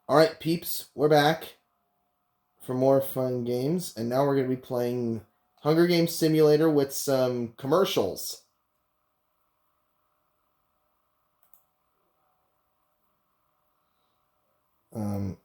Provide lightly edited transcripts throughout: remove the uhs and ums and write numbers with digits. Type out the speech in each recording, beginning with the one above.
All right, peeps, we're back for more fun games, and now we're going to be playing Hunger Games Simulator with some commercials. Um,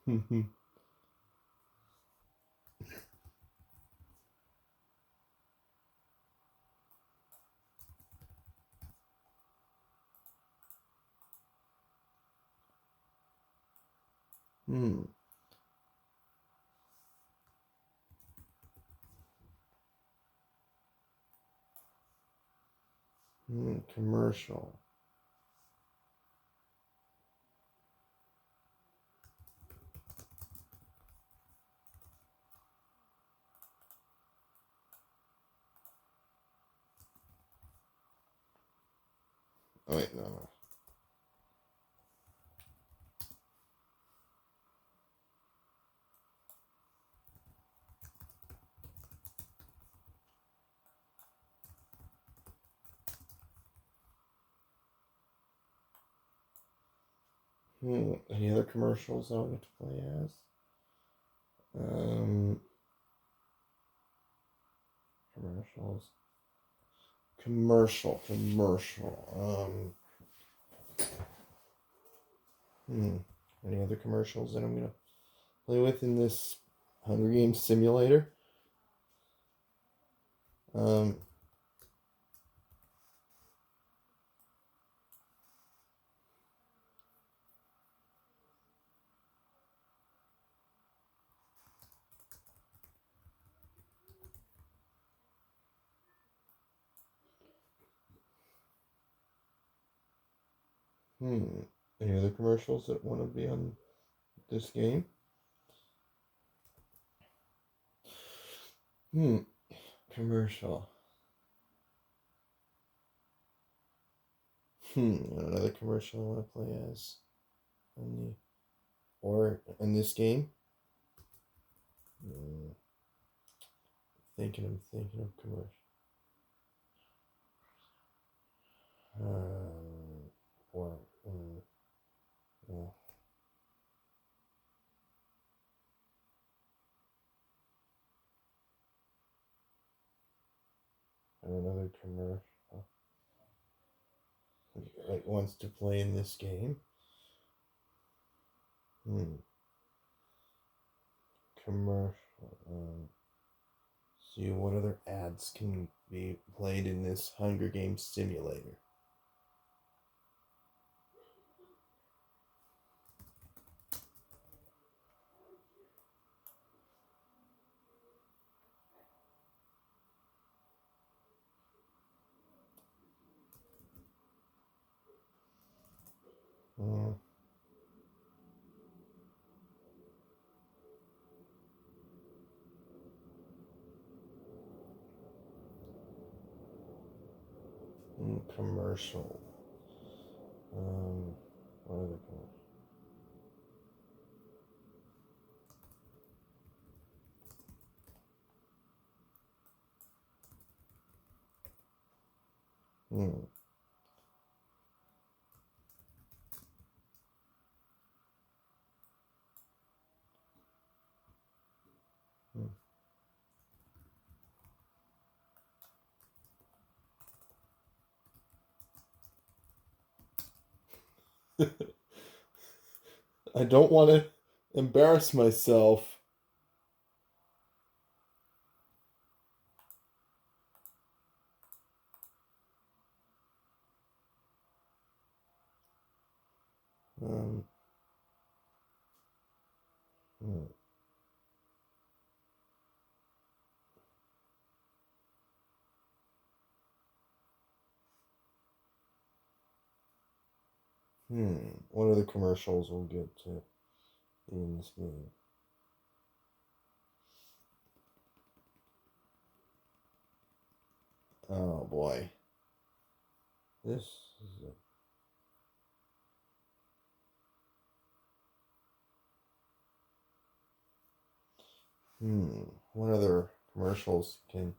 hmm, commercial. Oh, wait, no. Any other commercials I want to play as? Um, commercials. Commercial. Any other commercials that I'm going to play with in this Hunger Games Simulator? Um, hmm. Any other commercials that want to be on this game? Hmm. Commercial. Another commercial I want to play as on the or in this game. Hmm. I'm thinking of commercial. Or yeah. Another commercial like wants to play in this game. Hmm. Commercial. See what other ads can be played in this Hunger Games simulator. Hmm. Commercial. What other commercial? Hmm. Hmm. I don't want to embarrass myself. Um, hmm. What other commercials will get to be in this game? Oh boy. This is What other commercials can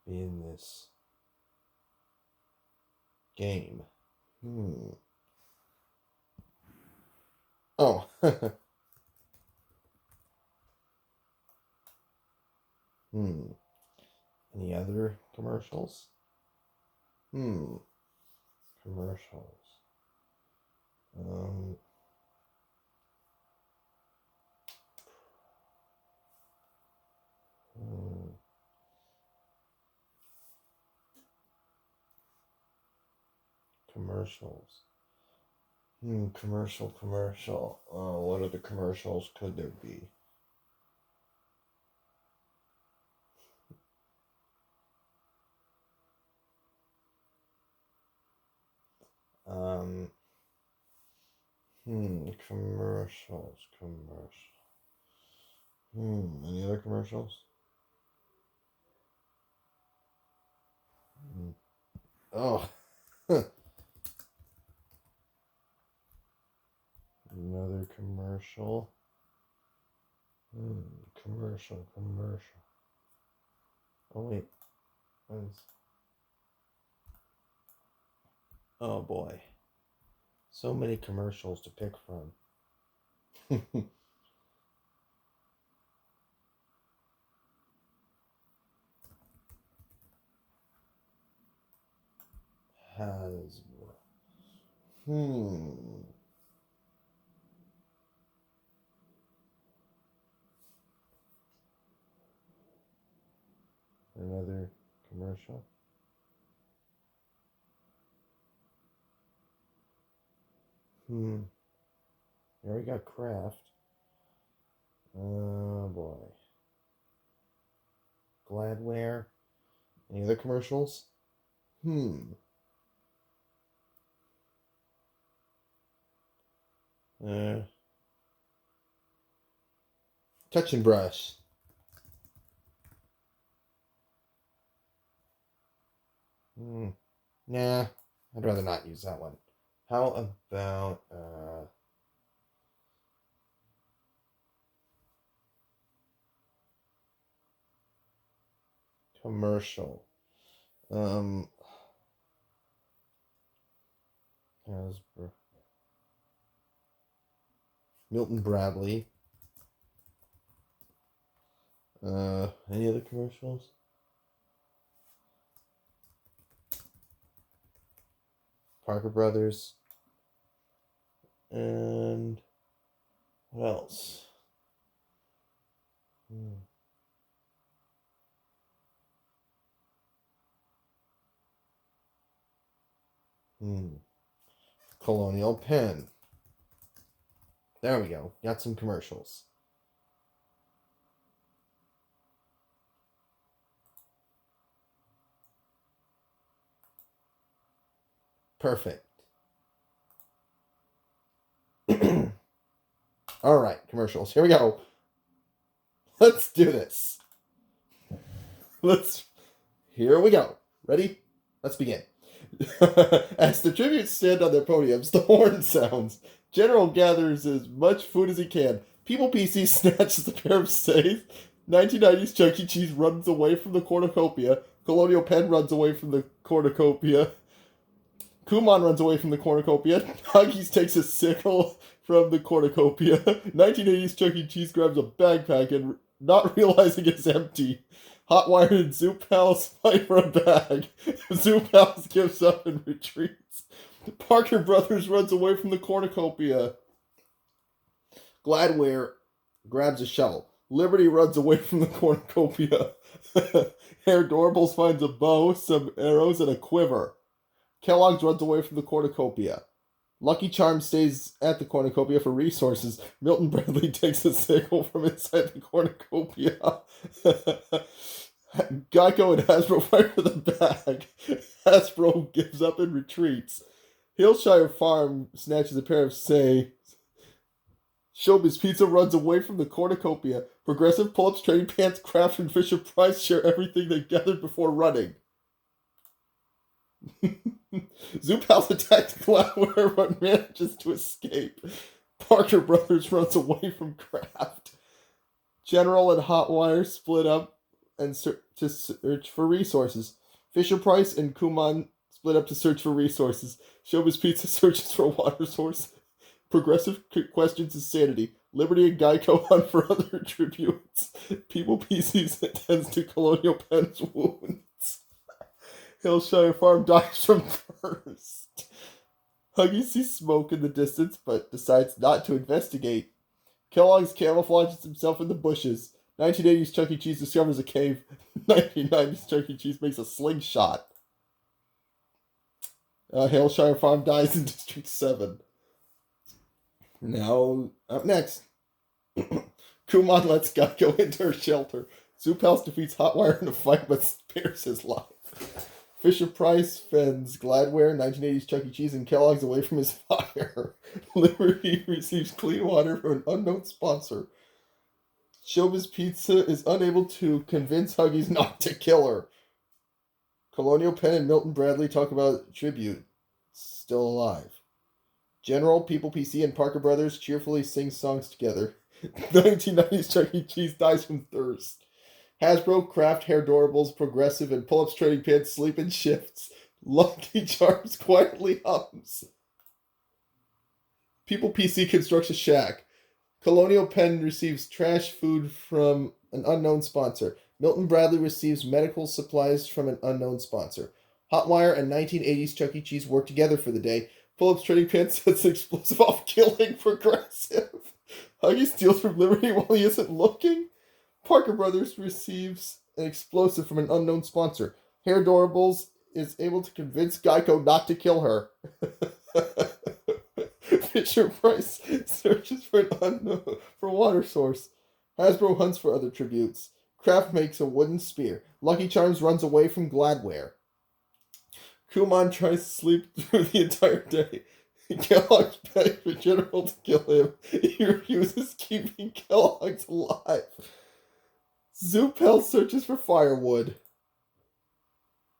be in this game? Oh. Any other commercials? Commercials. Um, Commercials. Commercial. What other commercials could there be? Commercials. Any other commercials? Oh. Another commercial. Commercial. Oh, wait. Oh, boy. So many commercials to pick from. Hasbro. Another commercial. Here we got Kraft. Oh boy. Gladware. Any other commercials? Touch and brush. Nah, I'd rather not use that one. How about commercial? Hasbro. Milton Bradley. Any other commercials? Parker Brothers. And what else? Colonial Penn. There we go. Got some commercials. Perfect. All right, commercials. Here we go. Let's do this. Here we go. Ready? Let's begin. As the tributes stand on their podiums, the horn sounds. General gathers as much food as he can. People PC snatches a pair of stays. 1990s Chuck E. Cheese runs away from the cornucopia. Colonial Penn runs away from the cornucopia. Kumon runs away from the cornucopia. Huggies takes a sickle from the cornucopia. 1980s Chuck E. Cheese grabs a backpack and, not realizing it's empty, Hotwire and Zoop Pals fight for a bag. Zoop Pals gives up and retreats. Parker Brothers runs away from the cornucopia. Gladware grabs a shovel. Liberty runs away from the cornucopia. Herr Dorbles finds a bow, some arrows, and a quiver. Kellogg's runs away from the cornucopia. Lucky Charm stays at the cornucopia for resources. Milton Bradley takes a sickle from inside the cornucopia. Geico and Hasbro fight for the bag. Hasbro gives up and retreats. Hillshire Farm snatches a pair of say. Showbiz Pizza runs away from the cornucopia. Progressive Pull-Ups, Trading Pants, Kraft, and Fisher Price share everything they gathered before running. Zoop House attacks Gladware but manages to escape. Parker Brothers runs away from Kraft. General and Hotwire split up and to search for resources. Fisher Price and Kumon split up to search for resources. Showbiz Pizza searches for a water source. Progressive questions insanity. Liberty and Geico hunt for other tributes. People PCs attends to Colonial Penn's wounds. Hillshire Farm dies from thirst. Huggy sees smoke in the distance but decides not to investigate. Kellogg's camouflages himself in the bushes. 1980s Chuck E. Cheese discovers a cave. 1990s Chuck E. Cheese makes a slingshot. Hillshire Farm dies in District 7. Now, up next. Kumon lets Geico into her shelter. Zoop House defeats Hotwire in a fight but spares his life. Fisher Price fends Gladware, 1980s Chuck E. Cheese, and Kellogg's away from his fire. Liberty receives clean water from an unknown sponsor. Showbiz Pizza is unable to convince Huggies not to kill her. Colonial Penn and Milton Bradley talk about tribute. Still alive. General, People PC, and Parker Brothers cheerfully sing songs together. 1990s Chuck E. Cheese dies from thirst. Hasbro, Kraft, Hair Doorables, Progressive, and Pull-Ups Trading Pants sleep in shifts. Lucky Charms quietly hums. People PC constructs a shack. Colonial Penn receives trash food from an unknown sponsor. Milton Bradley receives medical supplies from an unknown sponsor. Hotwire and 1980s Chuck E. Cheese work together for the day. Pull-Ups Trading Pants sets an explosive off, killing Progressive. Huggy steals from Liberty while he isn't looking. Parker Brothers receives an explosive from an unknown sponsor. Hair Doorables is able to convince Geico not to kill her. Fisher Price searches for a water source. Hasbro hunts for other tributes. Kraft makes a wooden spear. Lucky Charms runs away from Gladware. Kumon tries to sleep through the entire day. Kellogg's begs for General to kill him. He refuses, keeping Kellogg's alive. Zoopel searches for firewood.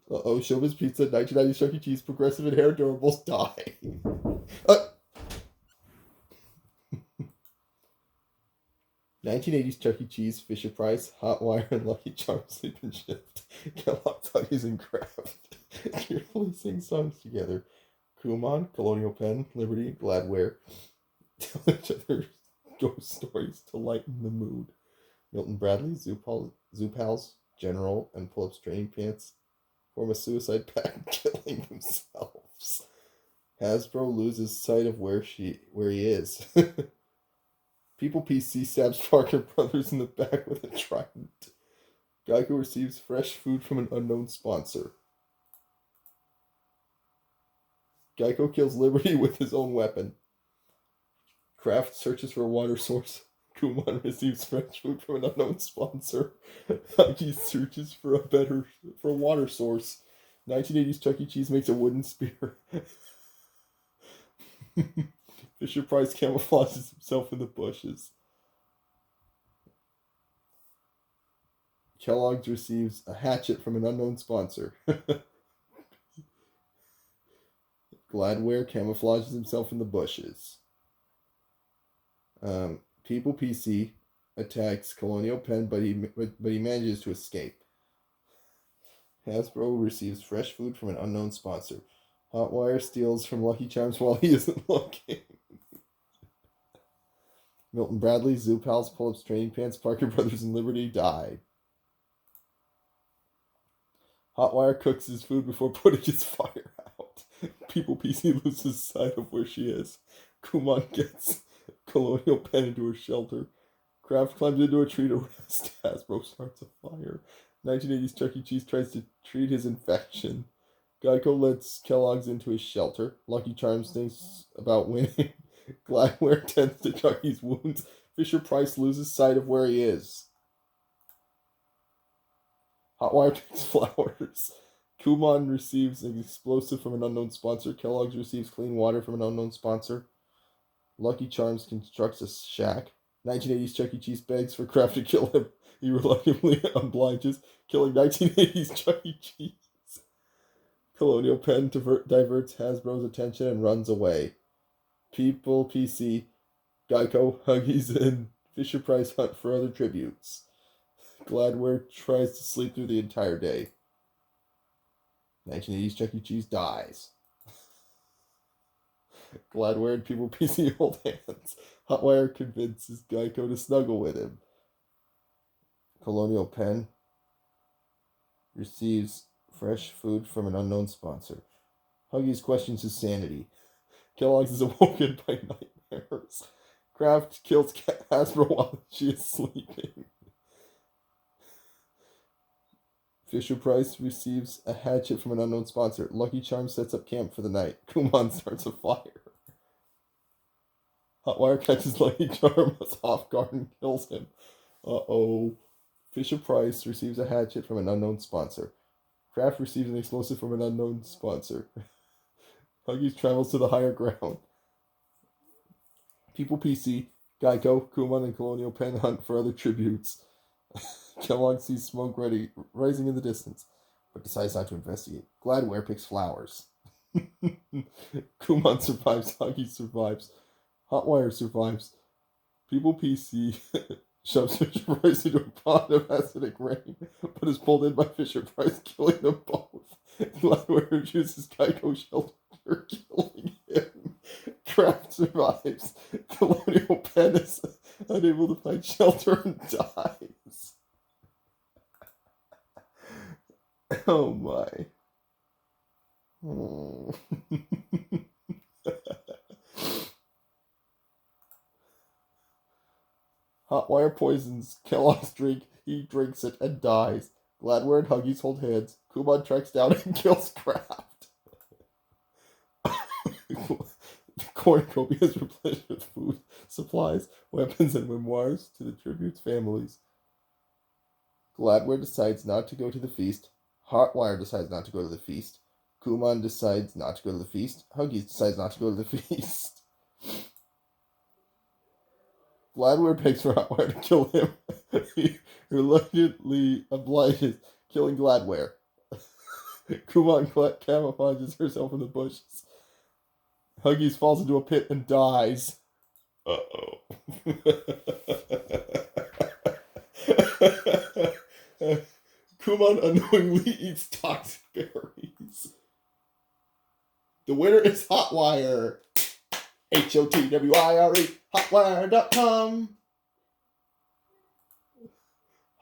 Showbiz Pizza, 1990s Chuck E. Cheese, Progressive, and Hair Doorables die. 1980s Chuck E. Cheese, Fisher Price, Hotwire, and Lucky Charms sleep in shift. Kellogg's, Huggies, and Kraft cheerfully sing songs together. Kumon, Colonial Penn, Liberty, Gladware tell each other ghost stories to lighten the mood. Milton Bradley, Zoopals, General, and Pull-Ups Trading Pants form a suicide pact, killing themselves. Hasbro loses sight of where he is. People PC stabs Parker Brothers in the back with a trident. Geico receives fresh food from an unknown sponsor. Geico kills Liberty with his own weapon. Kraft searches for a water source. Kumon receives fresh food from an unknown sponsor. Huggy searches for a water source. 1980s Chuck E. Cheese makes a wooden spear. Fisher Price camouflages himself in the bushes. Kellogg's receives a hatchet from an unknown sponsor. Gladware camouflages himself in the bushes. People PC attacks Colonial Penn, but he manages to escape. Hasbro receives fresh food from an unknown sponsor. Hotwire steals from Lucky Charms while he isn't looking. Milton Bradley, Zoopals, Pull-Ups Trading Pants, Parker Brothers, and Liberty die. Hotwire cooks his food before putting his fire out. People PC loses sight of where she is. Kumon gets Colonial Penn into her shelter. Kraft climbs into a tree to rest. Hasbro starts a fire. 1980s Chuck E. Cheese tries to treat his infection. Geico lets Kellogg's into his shelter. Lucky Charms thinks about winning. Gladware tends to Chucky's wounds. Fisher Price loses sight of where he is. Hotwire picks flowers. Kumon receives an explosive from an unknown sponsor. Kellogg's receives clean water from an unknown sponsor. Lucky Charms constructs a shack. 1980s Chuck E. Cheese begs for Kraft to kill him. He reluctantly obliges, killing 1980s Chuck E. Cheese. Colonial Penn diverts Hasbro's attention and runs away. People PC, Geico, Huggies, and Fisher-Price hunt for other tributes. Gladware tries to sleep through the entire day. 1980s Chuck E. Cheese dies. Gladware and People PC hold hands. Hotwire convinces Geico to snuggle with him. Colonial Penn receives fresh food from an unknown sponsor. Huggies questions his sanity. Kellogg's is awoken by nightmares. Kraft kills Hasbro while she is sleeping. Fisher-Price receives a hatchet from an unknown sponsor. Lucky Charms sets up camp for the night. Kumon starts a fire. Hotwire catches Lucky Charms off guard and kills him. Uh-oh. Fisher-Price receives a hatchet from an unknown sponsor. Kraft receives an explosive from an unknown sponsor. Huggies travels to the higher ground. People PC, Geico, Kumon, and Colonial Penn hunt for other tributes. Kellogg sees smoke rising in the distance, but decides not to investigate. Gladware picks flowers. Kumon survives. Huggies survives. Hotwire survives. People PC shoves Fisher-Price into a pond of acidic rain, but is pulled in by Fisher-Price, killing them both. Gladware refuses Geico shelter, killing him. Kraft survives. Colonial Penn is unable to find shelter and dies. Oh my. Oh. Hotwire poisons Kellogg's drink. He drinks it and dies. Gladware and Huggies hold hands. Kumon tracks down and kills Kraft. Cornucopia is replenished with food, supplies, weapons, and memoirs to the tributes' families. Gladware decides not to go to the feast. Hotwire decides not to go to the feast. Kumon decides not to go to the feast. Huggies decides not to go to the feast. Gladware begs for Hotwire to kill him. He reluctantly obliges, killing Gladware. Kumon camouflages herself in the bushes. Huggies falls into a pit and dies. Uh-oh. Kumon unknowingly eats toxic berries. The winner is Hotwire. HOTWIRE. Hotwire.com.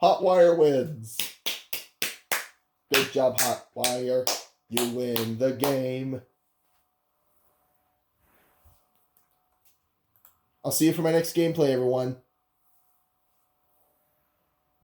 Hotwire wins. Good job, Hotwire. You win the game. I'll see you for my next gameplay, everyone.